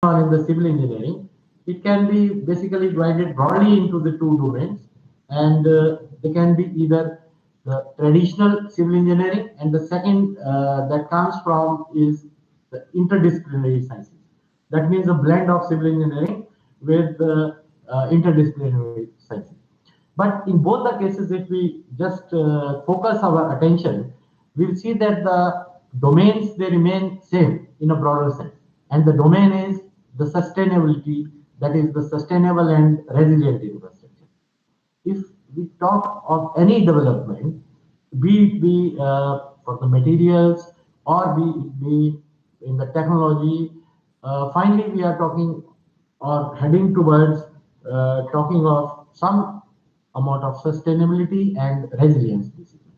on in the civil engineering, it can be basically divided broadly into the two domains, and they can be either the traditional civil engineering, and the second that comes from is the interdisciplinary sciences. That means a blend of civil engineering with interdisciplinary sciences. But in both the cases, if we just focus our attention, we'll see that the domains they remain same in a broader sense, and the domain is the sustainability, that is the sustainable and resilient infrastructure. If we talk of any development, be it be for the materials or be it be in the technology, finally we are talking or heading towards talking of some amount of sustainability and resilience, basically.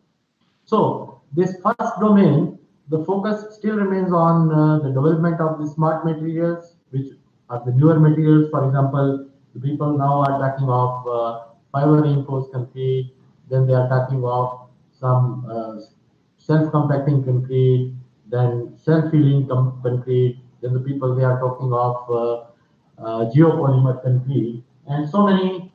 So this first domain, the focus still remains on the development of the smart materials, which are the newer materials. For example, the people now are talking of fiber reinforced concrete, then they are talking of some self-compacting concrete, then self-healing concrete, then the people they are talking of geopolymer concrete, and so many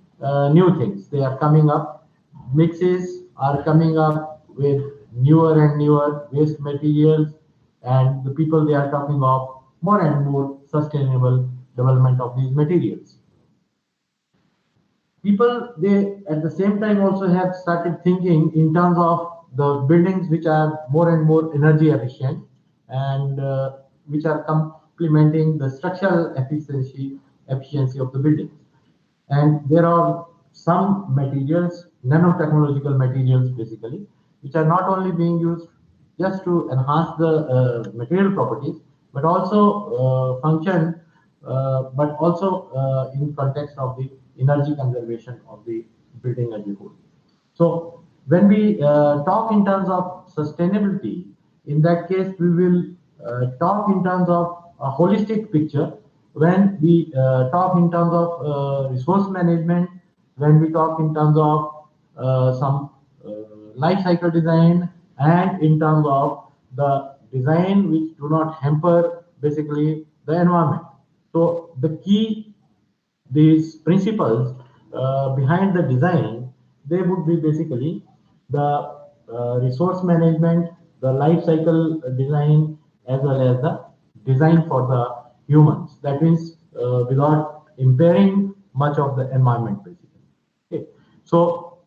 new things. They are coming up. Mixes are coming up with newer and newer waste materials, and the people they are talking of more and more sustainable development of these materials. People they at the same time also have started thinking in terms of the buildings which are more and more energy efficient, and which are complementing the structural efficiency of the buildings. And there are some materials, nanotechnological materials basically, which are not only being used just to enhance the material properties, but also function, but also in context of the energy conservation of the building as a whole. So when we talk in terms of sustainability, in that case, we will talk in terms of a holistic picture. When we talk in terms of resource management, when we talk in terms of some life cycle design, and in terms of the design which do not hamper basically the environment. So the key these principles behind the design, they would be basically the resource management, the life cycle design, as well as the design for the humans. That means without impairing much of the environment, basically. Okay. So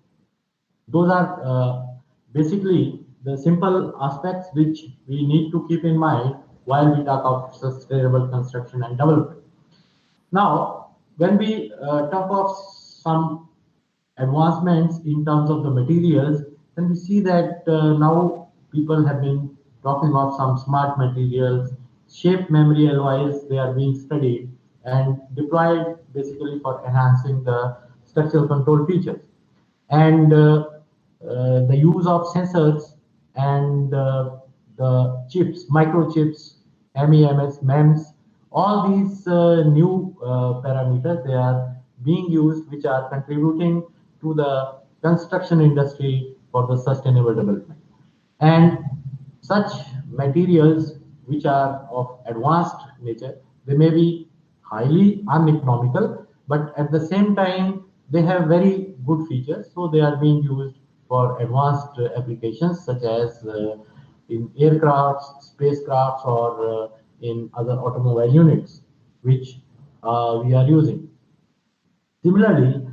those are basically the simple aspects which we need to keep in mind while we talk of sustainable construction and development. Now, when we talk of some advancements in terms of the materials, then we see that now people have been talking of some smart materials, shape memory alloys, they are being studied and deployed basically for enhancing the structural control features. And the use of sensors and the chips, microchips, MEMS, MEMS, all these new parameters, they are being used, which are contributing to the construction industry for the sustainable development. And such materials which are of advanced nature, they may be highly uneconomical, but at the same time, they have very good features. So they are being used for advanced applications such as in aircrafts, spacecrafts, or in other automobile units, which we are using. Similarly,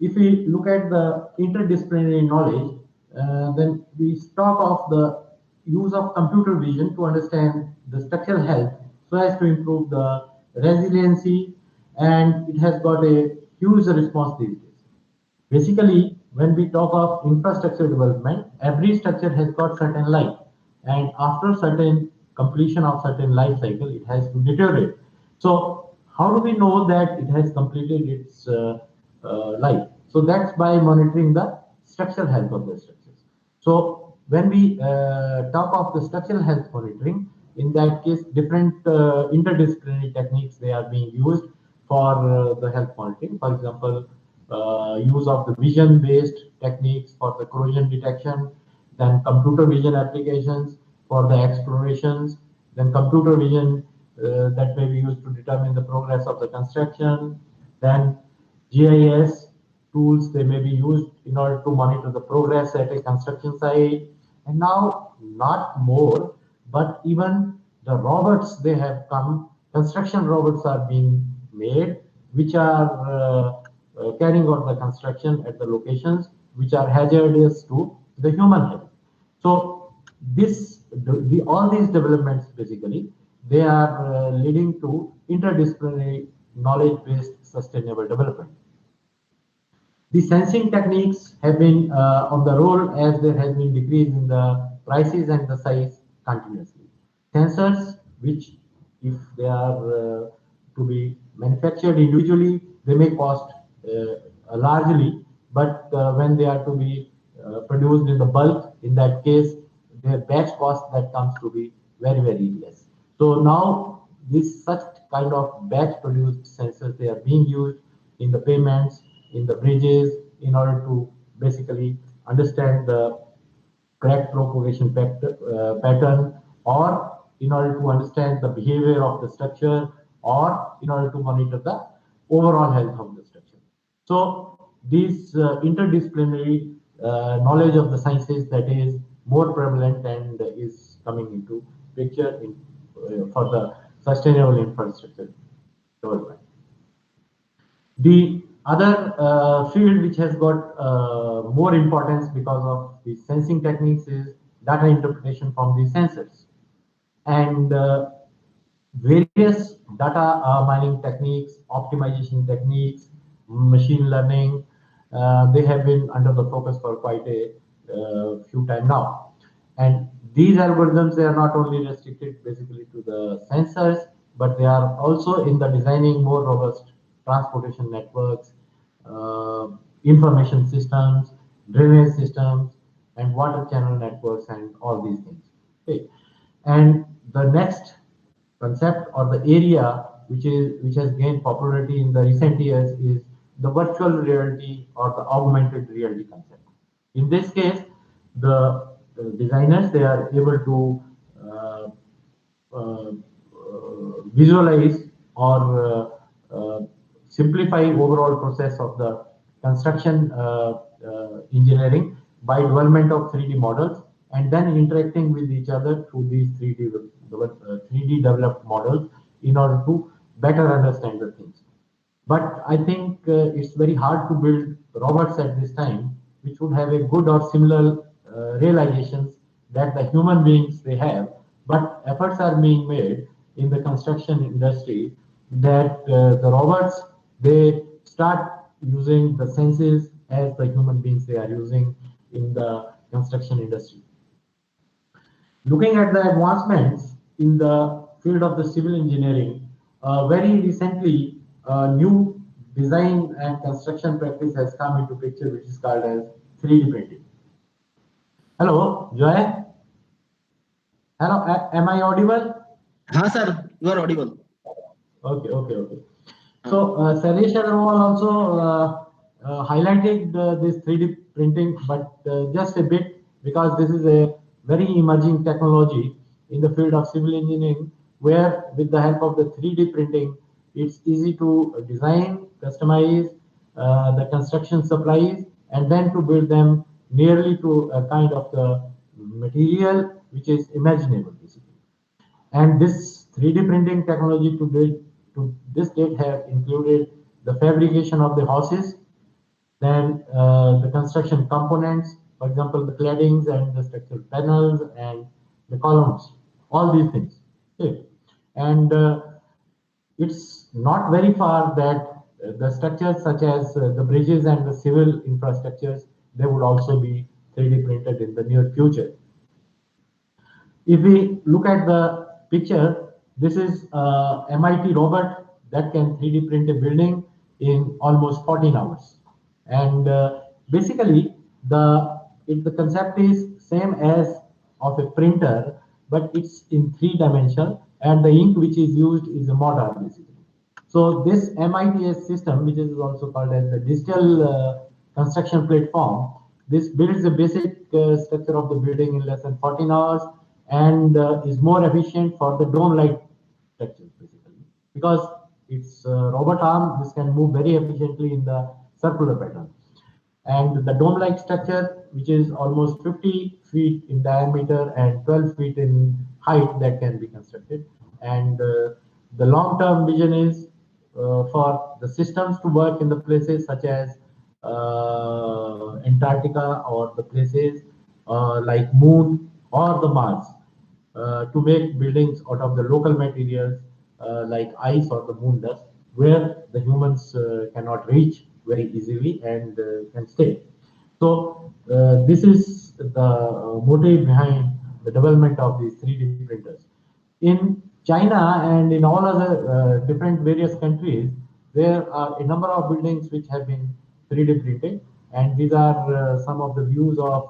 if we look at the interdisciplinary knowledge, then we talk of the use of computer vision to understand the structural health so as to improve the resiliency, and it has got a huge response these days. Basically, when we talk of infrastructure development, every structure has got certain life, and after certain completion of certain life cycle, it has to deteriorate. So, how do we know that it has completed its life? So that's by monitoring the structural health of the structures. So when we talk of the structural health monitoring, in that case, different interdisciplinary techniques they are being used for the health monitoring. For example, use of the vision-based techniques for the corrosion detection, then computer vision applications for the explorations, then computer vision that may be used to determine the progress of the construction. Then GIS tools, they may be used in order to monitor the progress at a construction site. And now, not more, but even the robots, they have come. Construction robots are being made, which are carrying out the construction at the locations which are hazardous to the human health. So all these developments basically, they are leading to interdisciplinary knowledge-based sustainable development. The sensing techniques have been on the roll as there has been decrease in the prices and the size continuously. Sensors, which if they are to be manufactured individually, they may cost largely, but when they are to be produced in the bulk, in that case, their batch cost that comes to be very, very less. So now this such kind of batch produced sensors, they are being used in the payments, in the bridges, in order to basically understand the crack propagation pattern, or in order to understand the behavior of the structure, or in order to monitor the overall health of the structure. So this interdisciplinary knowledge of the sciences, that is more prevalent and is coming into picture for the sustainable infrastructure development. The other field which has got more importance because of the sensing techniques is data interpretation from the sensors. And various data mining techniques, optimization techniques, machine learning, they have been under the focus for quite a few time now. And these algorithms, they are not only restricted basically to the sensors, but they are also in the designing more robust transportation networks, uh, information systems, drainage systems, and water channel networks, and all these things. Okay. And the next concept or the area which has gained popularity in the recent years is the virtual reality or the augmented reality concept. In this case, the designers, they are able to uh, visualize or simplify overall process of the construction engineering by development of 3D models, and then interacting with each other through these 3D developed models in order to better understand the things. But I think it's very hard to build robots at this time which would have a good or similar realizations that the human beings they have. But efforts are being made in the construction industry that the robots, they start using the senses as the human beings they are using in the construction industry. Looking at the advancements in the field of the civil engineering, very recently, new design and construction practice has come into picture, which is called as 3D printing. Hello, Joy. Hello, am I audible? हाँ sir, you are audible. Okay. So, Salesh Agarwal also highlighted this 3D printing, but just a bit, because this is a very emerging technology in the field of civil engineering, where with the help of the 3D printing, it's easy to design, customize the construction supplies, and then to build them nearly to a kind of the material which is imaginable, basically. And this 3D printing technology to this date have included the fabrication of the houses, then the construction components, for example, the claddings and the structural panels and the columns, all these things. Okay. And it's not very far that the structures such as the bridges and the civil infrastructures, they would also be 3D printed in the near future. If we look at the picture, this is a MIT robot that can 3D print a building in almost 14 hours. And basically, the concept is same as of a printer, but it's in 3 dimension, and the ink which is used is a mortar, basically. So this MITS system, which is also called as the digital construction platform, this builds the basic structure of the building in less than 14 hours, and is more efficient for the dome-like structure. because it's robot arm. This can move very efficiently in the circular pattern. And the dome-like structure, which is almost 50 feet in diameter and 12 feet in height, that can be constructed. And the long-term vision is for the systems to work in the places such as Antarctica, or the places like Moon or the Mars, to make buildings out of the local materials like ice or the moon dust, where the humans cannot reach very easily and can stay. So this is the motive behind the development of these 3D printers. In China and in all other different various countries, there are a number of buildings which have been 3D printed, and these are some of the views of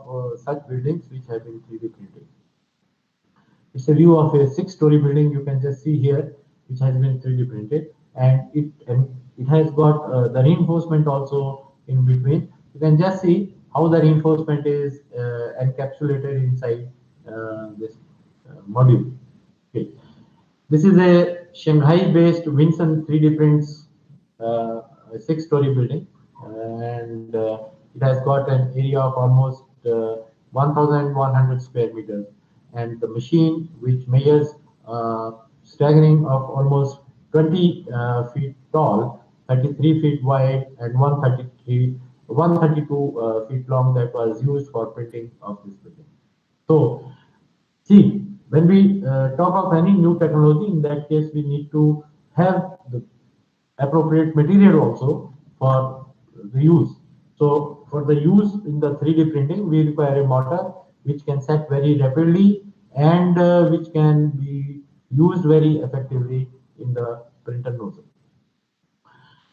such buildings which have been 3D printed. It's a view of a six-story building. You can just see here, which has been 3D printed, and it has got the reinforcement also in between. You can just see how the reinforcement is encapsulated inside this module. Okay. This is a Shanghai-based Winson 3D prints, a six-story building, and it has got an area of almost 1,100 square meters. And the machine, which measures staggering of almost 20 feet tall, 33 feet wide, and 132 feet long, that was used for printing of this building. So, see, when we talk of any new technology, in that case, we need to have the appropriate material also for the use. So, for the use in the 3D printing, we require a motor which can set very rapidly and which can be used very effectively in the printer nozzle.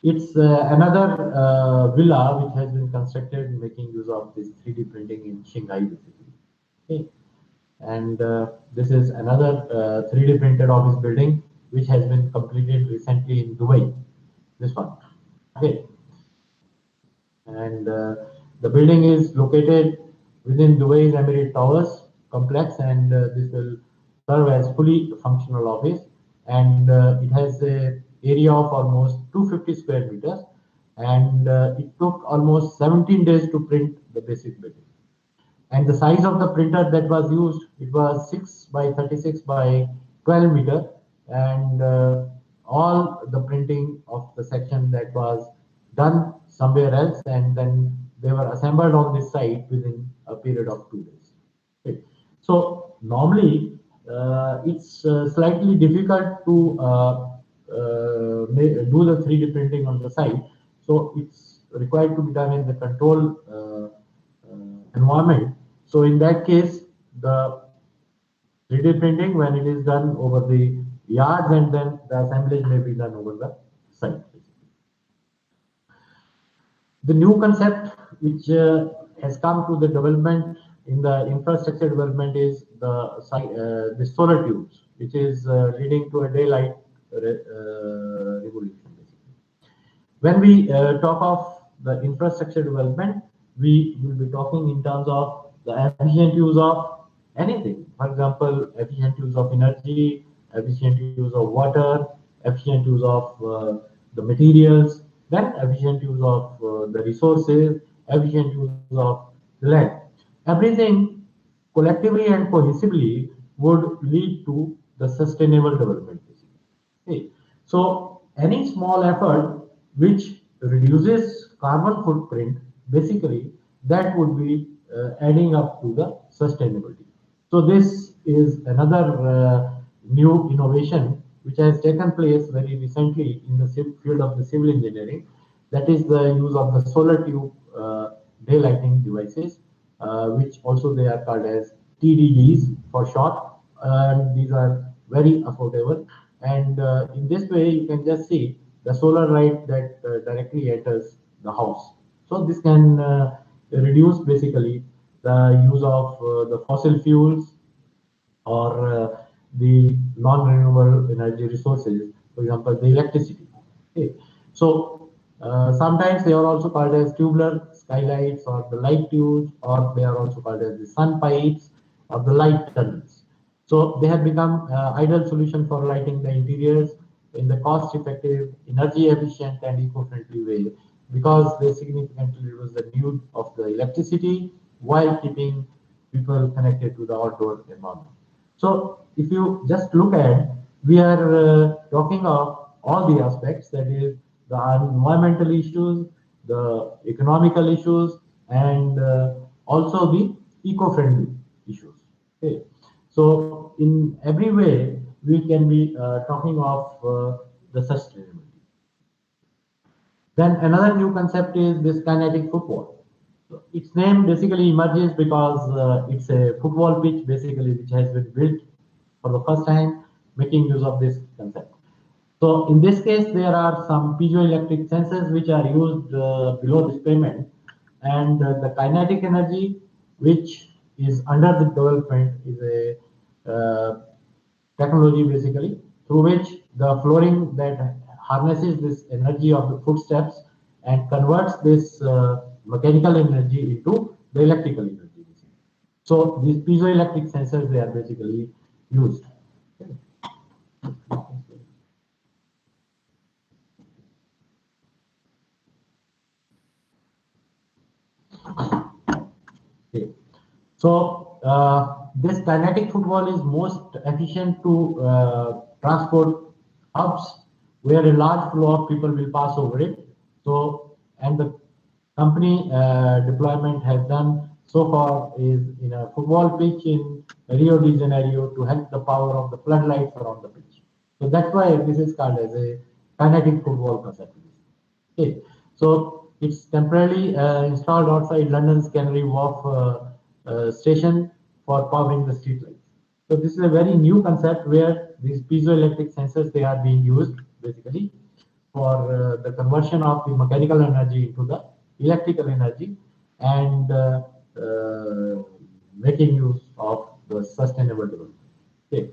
It's another villa which has been constructed making use of this 3D printing in Shanghai, basically. Okay. And this is another 3D printed office building which has been completed recently in Dubai. This one. Okay. And the building is located within Dubai's Emirate Towers complex, and this will serve as fully functional office. And it has a area of almost 250 square meters, and it took almost 17 days to print the basic building. And the size of the printer that was used, it was 6 by 36 by 12 meter, and all the printing of the section that was done somewhere else, and then they were assembled on this site within a period of 2 days. Okay. So normally it's slightly difficult to do the 3D printing on the site, so it's required to be done in the control environment. So in that case, the 3D printing, when it is done over the yards, and then the assemblage may be done over the site. The new concept which has come to the development in the infrastructure development is the solar tubes, which is leading to a daylight revolution. Basically, when we talk of the infrastructure development, we will be talking in terms of the efficient use of anything. For example, efficient use of energy, efficient use of water, efficient use of the materials, then efficient use of the resources, efficient use of land. Everything collectively and cohesively would lead to the sustainable development. Okay. So any small effort which reduces carbon footprint, basically that would be adding up to the sustainability. So this is another new innovation which has taken place very recently in the field of the civil engineering. That is the use of the solar tube daylighting devices, which also they are called as TDDs for short. These are very affordable, and in this way you can just see the solar light that directly enters the house. So this can reduce basically the use of the fossil fuels or the non-renewable energy resources, for example, the electricity. Okay. So sometimes they are also called as tubular skylights or the light tubes, or they are also called as the sun pipes or the light tunnels. So they have become ideal solution for lighting the interiors in the cost-effective, energy-efficient, and eco-friendly way because they significantly reduce the need of the electricity while keeping people connected to the outdoor environment. So if you just look at, we are talking of all the aspects, that is the environmental issues, the economical issues, and also the eco-friendly issues. Okay. So in every way, we can be talking of the sustainability. Then another new concept is this kinetic football. So its name basically emerges because it's a football pitch basically which has been built for the first time, making use of this concept. So in this case, there are some piezoelectric sensors which are used below this pavement, and the kinetic energy which is under the development is a technology basically through which the flooring that harnesses this energy of the footsteps and converts this mechanical energy into the electrical energy. So these piezoelectric sensors they are basically used. Okay. So this kinetic football is most efficient to transport hubs where a large flow of people will pass over it. So and the company deployment has done so far is in a football pitch in Rio de Janeiro to help the power of the floodlights around the pitch. So that's why this is called as a kinetic football concept. Okay, so it's temporarily installed outside London's Canary Wharf station for powering the street lights. So this is a very new concept where these piezoelectric sensors they are being used basically for the conversion of the mechanical energy into the electrical energy and making use of the sustainable development. Okay.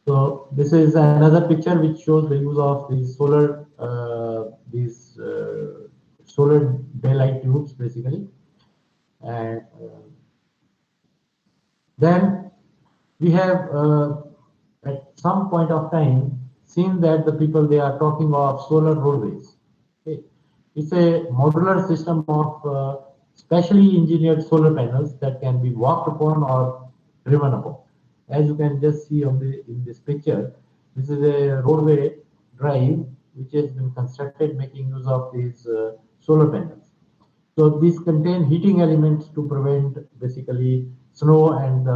So this is another picture which shows the use of these solar daylight tubes basically, and then we have at some point of time seen that the people they are talking of solar roadways. Okay. It's a modular system of specially engineered solar panels that can be walked upon or driven upon. As you can just see on the in this picture, this is a roadway drive which has been constructed making use of these solar panels. So these contain heating elements to prevent basically snow and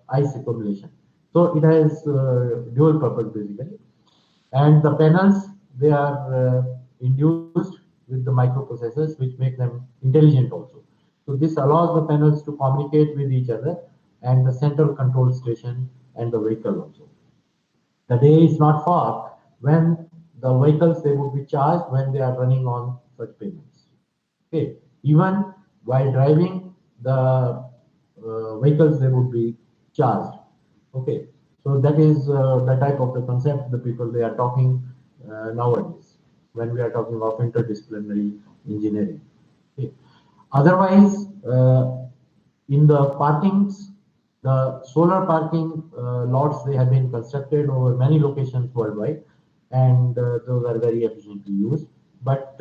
ice accumulation. So it has dual purpose basically. And the panels, they are induced with the microprocessors which make them intelligent also. So this allows the panels to communicate with each other and the central control station and the vehicle also. The day is not far when the vehicles they would be charged when they are running on such payments. Okay, even while driving the vehicles they would be charged. Okay, so that is the type of the concept the people they are talking nowadays when we are talking of interdisciplinary engineering. Okay. Otherwise, in the parkings, the solar parking lots they have been constructed over many locations worldwide, and those are very efficiently used. But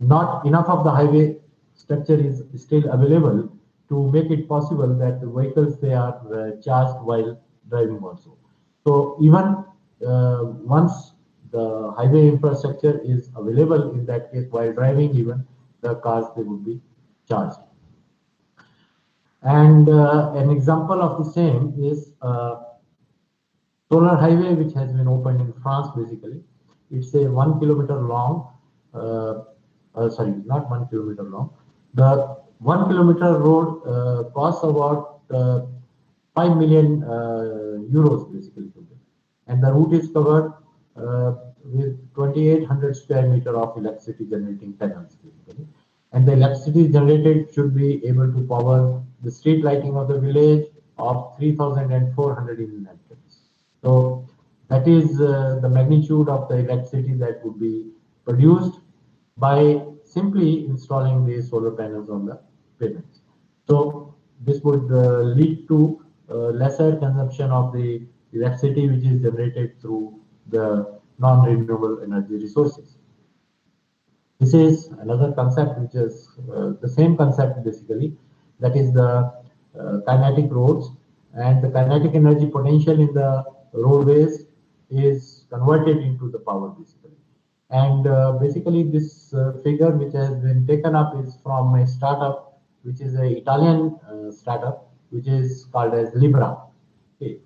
not enough of the highway structure is still available to make it possible that the vehicles they are charged while driving also. So even once the highway infrastructure is available in that case while driving, even the cars they would be charged. And an example of the same is solar highway which has been opened in France basically. It's a 1 kilometer long, sorry, not 1 kilometer long. The 1 kilometer road costs about 5 million euros basically. And the route is covered with 2,800 square meter of electricity generating panels basically. And the electricity generated should be able to power the street lighting of the village of 3,400 inhabitants. So that is the magnitude of the electricity that would be produced by simply installing the solar panels on the pavements. So this would lead to lesser consumption of the electricity which is generated through the non-renewable energy resources. This is another concept which is the same concept basically, that is the kinetic roads, and the kinetic energy potential in the roadways is converted into the power basically. And basically this figure which has been taken up is from a startup which is a Italian startup which is called as Libra. Okay.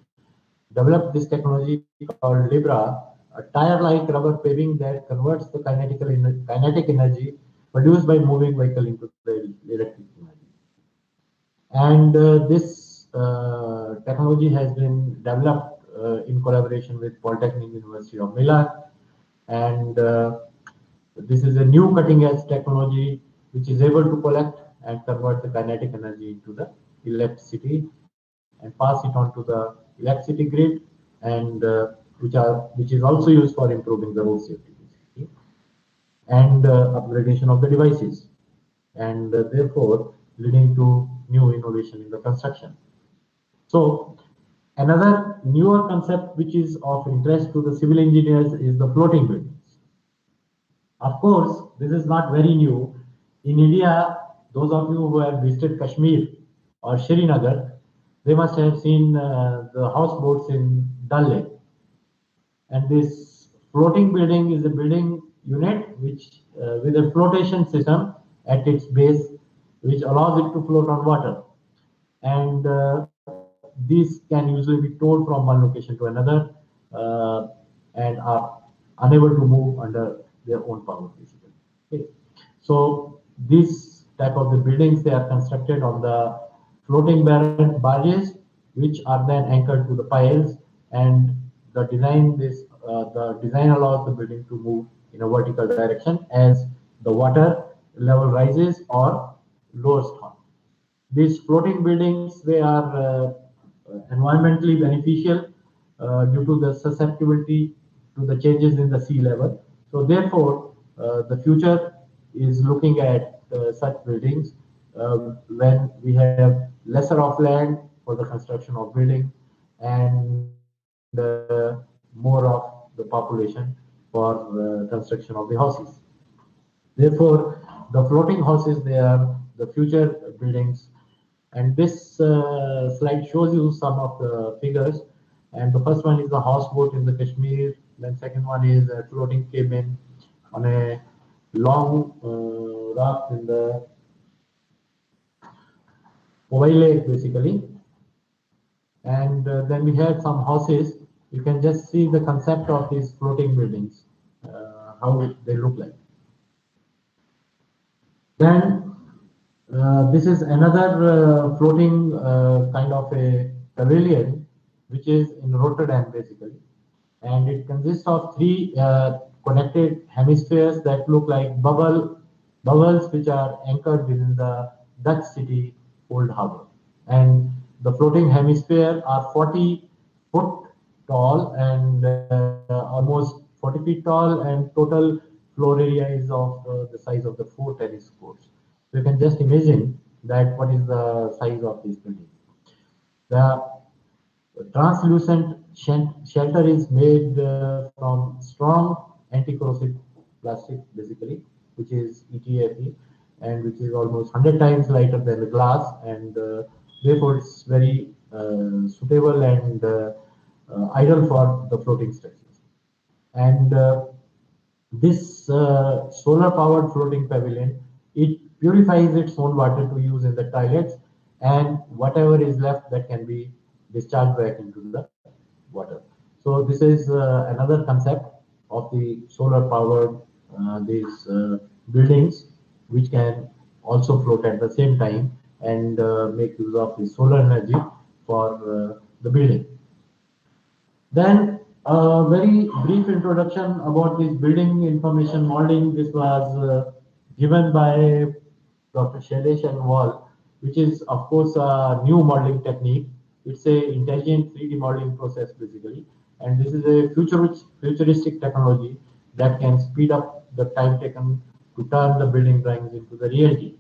Developed this technology called Libra, a tire-like rubber paving that converts the kinetic energy produced by moving vehicle into the electric energy. And this technology has been developed in collaboration with Polytechnic University of Milan, and this is a new cutting-edge technology which is able to collect and convert the kinetic energy into the electricity and pass it on to the electricity grid, and which is also used for improving the road safety basically, and upgradation of the devices, and therefore leading to new innovation in the construction. So another newer concept which is of interest to the civil engineers is the floating buildings. Of course, this is not very new. In India, those of you who have visited Kashmir or Srinagar, they must have seen the houseboats in Dal Lake. And this floating building is a building unit which, with a flotation system at its base, which allows it to float on water. And these can usually be towed from one location to another, uh, and are unable to move under their own power basically. Okay. So these type of the buildings, they are constructed on the floating barges which are then anchored to the piles, and the design allows the building to move in a vertical direction as the water level rises or lowers down. These floating buildings, they are environmentally beneficial due to the susceptibility to the changes in the sea level. So therefore, the future is looking at such buildings when we have lesser of land for the construction of building, and more of the population for construction of the houses. Therefore, the floating houses, they are the future buildings. And this slide shows you some of the figures. And the first one is the houseboat in the Kashmir. Then second one is a floating cabin on a long raft in the Powai Lake, basically. And then we have some houses. You can just see the concept of these floating buildings, how they look like. Then this is another floating kind of a pavilion, which is in Rotterdam basically, and it consists of three connected hemispheres that look like bubbles, which are anchored within the Dutch city Old Harbor. And the floating hemisphere are 40 foot tall and almost 40 feet tall, and total floor area is of the size of the 4 tennis courts. So you can just imagine that what is the size of this building. The translucent shelter is made from strong anti-corrosive plastic, basically, which is ETFE, and which is almost 100 times lighter than the glass, and therefore it's very suitable and ideal for the floating structures. And this solar powered floating pavilion, it purifies its own water to use in the toilets, and whatever is left, that can be discharged back into the water. So this is another concept of the solar powered these buildings, which can also float at the same time and make use of the solar energy for the building. Then a very brief introduction about this building information modeling. This was given by Dr. Shailesh and Wall, which is of course a new modeling technique. It's a intelligent 3D modeling process basically, and this is a futuristic technology that can speed up the time taken to turn the building drawings into the reality.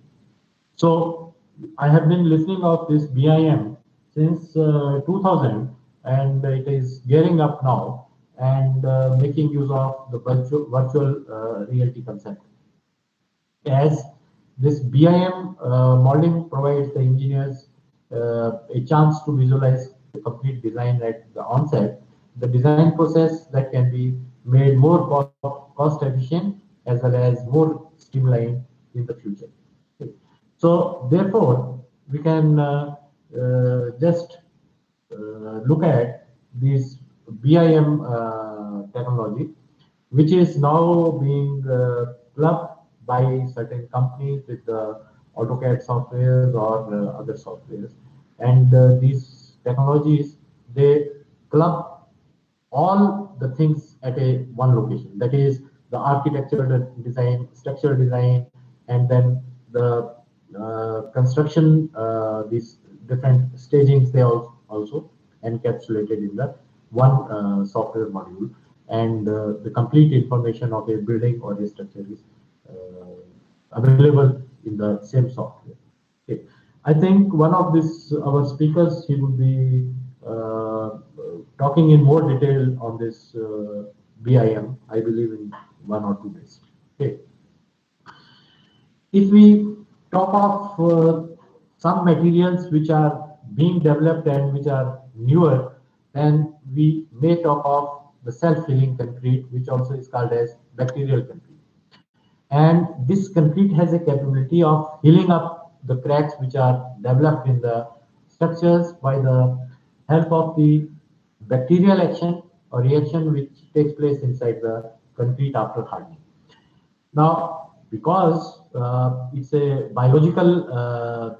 So I have been listening of this BIM since 2000, and it is gearing up now. and making use of the virtual reality concept. As this BIM modeling provides the engineers a chance to visualize the complete design at the onset, the design process that can be made more cost efficient as well as more streamlined in the future. Okay. So therefore, we can just look at this BIM technology, which is now being clubbed by certain companies with the AutoCAD softwares or other softwares. And these technologies, they club all the things at a one location. That is the architectural design, structural design, and then the construction. These different stagings they also encapsulated in the one software module, and the complete information of a building or a structure is available in the same software. Okay. I think one of this our speakers he would be talking in more detail on this BIM. I believe in 1 or 2 days. Okay. If we talk of some materials which are being developed and which are newer, then we may talk of the self-healing concrete, which also is called as bacterial concrete. And this concrete has a capability of healing up the cracks which are developed in the structures by the help of the bacterial action or reaction which takes place inside the concrete after hardening. Now, because it's a biological